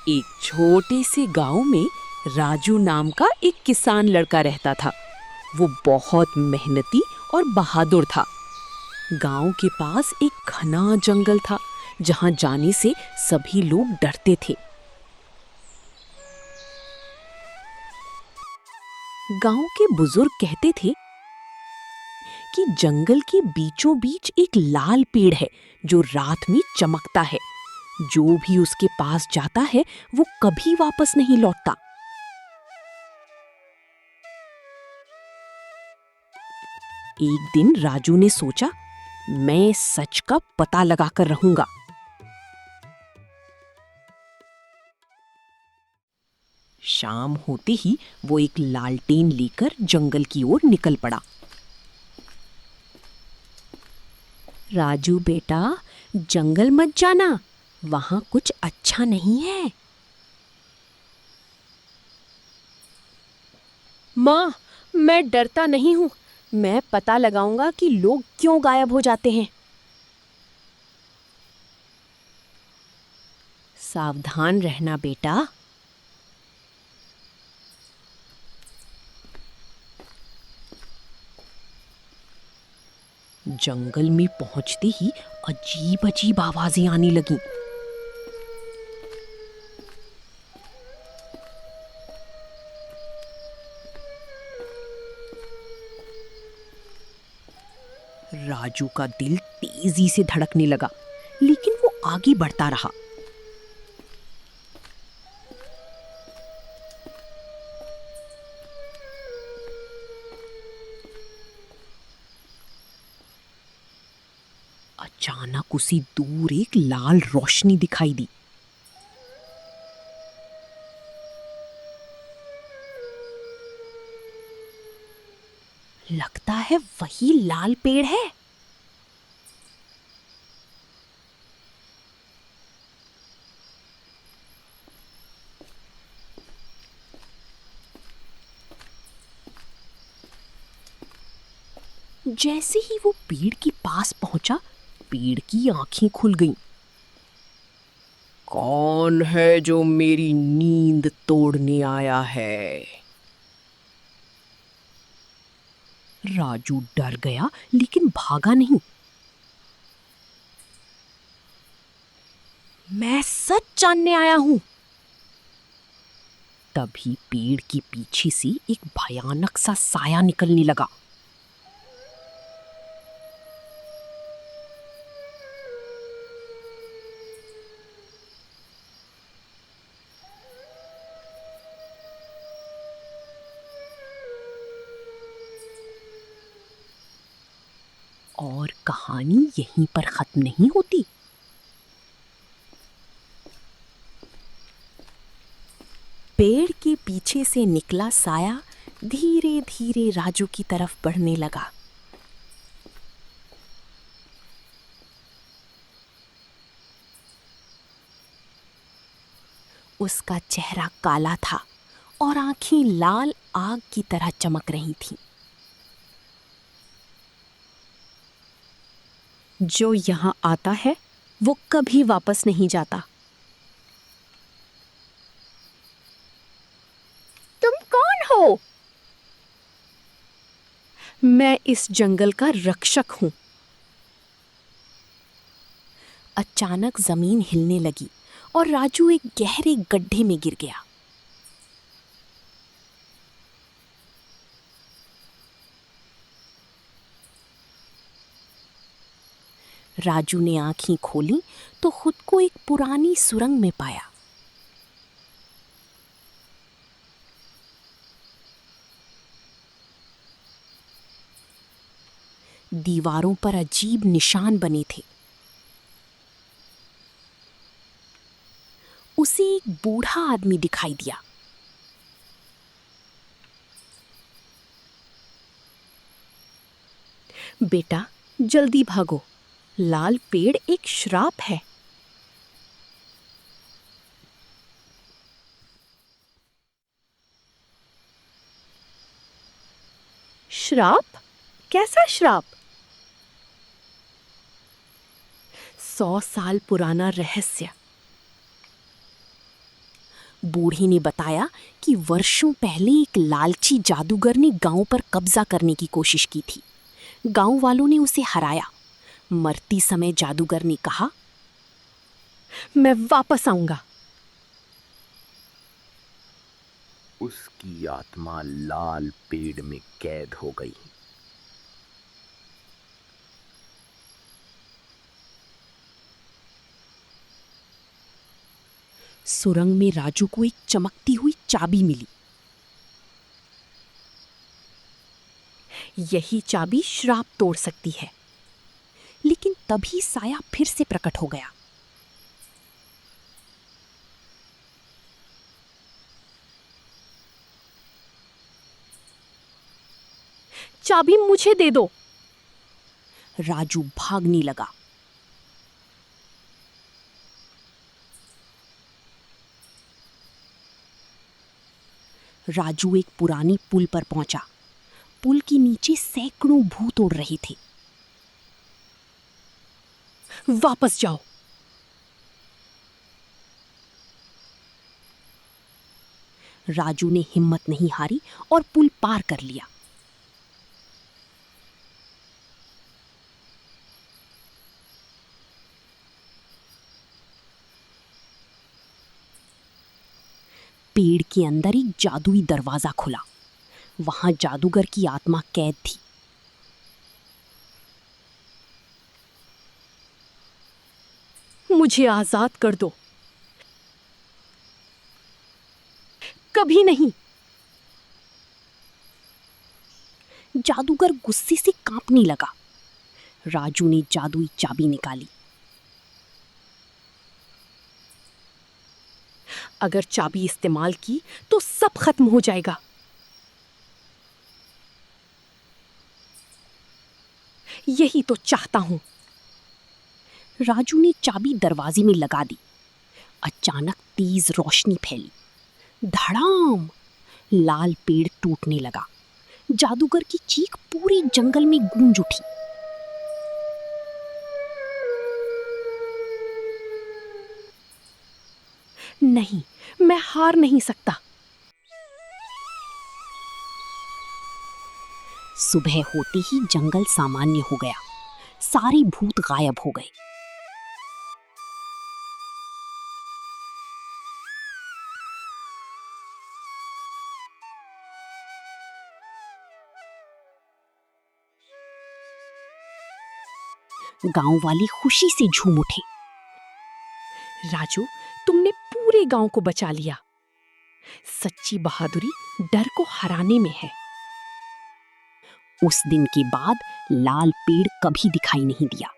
एक छोटे से गांव में राजू नाम का एक किसान लड़का रहता था। वो बहुत मेहनती और बहादुर था। गांव के पास एक घना जंगल था जहां जाने से सभी लोग डरते थे। गांव के बुजुर्ग कहते थे कि जंगल के बीचों बीच एक लाल पेड़ है जो रात में चमकता है। जो भी उसके पास जाता है वो कभी वापस नहीं लौटता। एक दिन राजू ने सोचा, मैं सच का पता लगाकर रहूंगा। शाम होते ही वो एक लालटेन लेकर जंगल की ओर निकल पड़ा। राजू बेटा, जंगल मत जाना, वहां कुछ अच्छा नहीं है। माँ, मैं डरता नहीं हूँ। मैं पता लगाऊंगा कि लोग क्यों गायब हो जाते हैं। सावधान रहना बेटा। जंगल में पहुंचते ही अजीब अजीब आवाजें आने लगीं। राजू का दिल तेजी से धड़कने लगा, लेकिन वो आगे बढ़ता रहा। अचानक उसी दूर एक लाल रोशनी दिखाई दी। लगता है वही लाल पेड़ है। जैसे ही वो पेड़ के पास पहुंचा, पेड़ की आंखें खुल गईं। कौन है जो मेरी नींद तोड़ने आया है? राजू डर गया लेकिन भागा नहीं। मैं सच जानने आया हूं। तभी पेड़ के पीछे से एक भयानक सा साया निकलने लगा। और कहानी यहीं पर खत्म नहीं होती। पेड़ के पीछे से निकला साया धीरे धीरे राजू की तरफ बढ़ने लगा। उसका चेहरा काला था और आंखें लाल आग की तरह चमक रही थीं। जो यहाँ आता है वो कभी वापस नहीं जाता। तुम कौन हो? मैं इस जंगल का रक्षक हूं। अचानक जमीन हिलने लगी और राजू एक गहरे गड्ढे में गिर गया। राजू ने आंखें खोली तो खुद को एक पुरानी सुरंग में पाया। दीवारों पर अजीब निशान बने थे। उसे एक बूढ़ा आदमी दिखाई दिया। बेटा, जल्दी भागो, लाल पेड़ एक श्राप है। श्राप? कैसा श्राप? 100 साल पुराना रहस्य। बूढ़े ने बताया कि वर्षों पहले एक लालची जादूगर ने गांव पर कब्जा करने की कोशिश की थी। गांव वालों ने उसे हराया। मरती समय जादूगर ने कहा, मैं वापस आऊंगा। उसकी आत्मा लाल पेड़ में कैद हो गई। सुरंग में राजू को एक चमकती हुई चाबी मिली। यही चाबी श्राप तोड़ सकती है। लेकिन तभी साया फिर से प्रकट हो गया। चाबी मुझे दे दो। राजू भागने लगा। राजू एक पुरानी पुल पर पहुंचा। पुल के नीचे सैकड़ों भूत उड़ रहे थे। वापस जाओ। राजू ने हिम्मत नहीं हारी और पुल पार कर लिया। पेड़ के अंदर एक जादुई दरवाजा खुला। वहां जादूगर की आत्मा कैद थी। मुझे आजाद कर दो। कभी नहीं। जादूगर गुस्से से कांपने लगा। राजू ने जादुई चाबी निकाली। अगर चाबी इस्तेमाल की तो सब खत्म हो जाएगा। यही तो चाहता हूं। राजू ने चाबी दरवाजे में लगा दी। अचानक तेज रोशनी फैली। धड़ाम! लाल पेड़ टूटने लगा। जादूगर की चीख पूरे जंगल में गूंज उठी। नहीं, मैं हार नहीं सकता। सुबह होते ही जंगल सामान्य हो गया। सारे भूत गायब हो गए। गांव वाले खुशी से झूम उठे। राजू, तुमने पूरे गांव को बचा लिया। सच्ची बहादुरी डर को हराने में है। उस दिन के बाद लाल पेड़ कभी दिखाई नहीं दिया।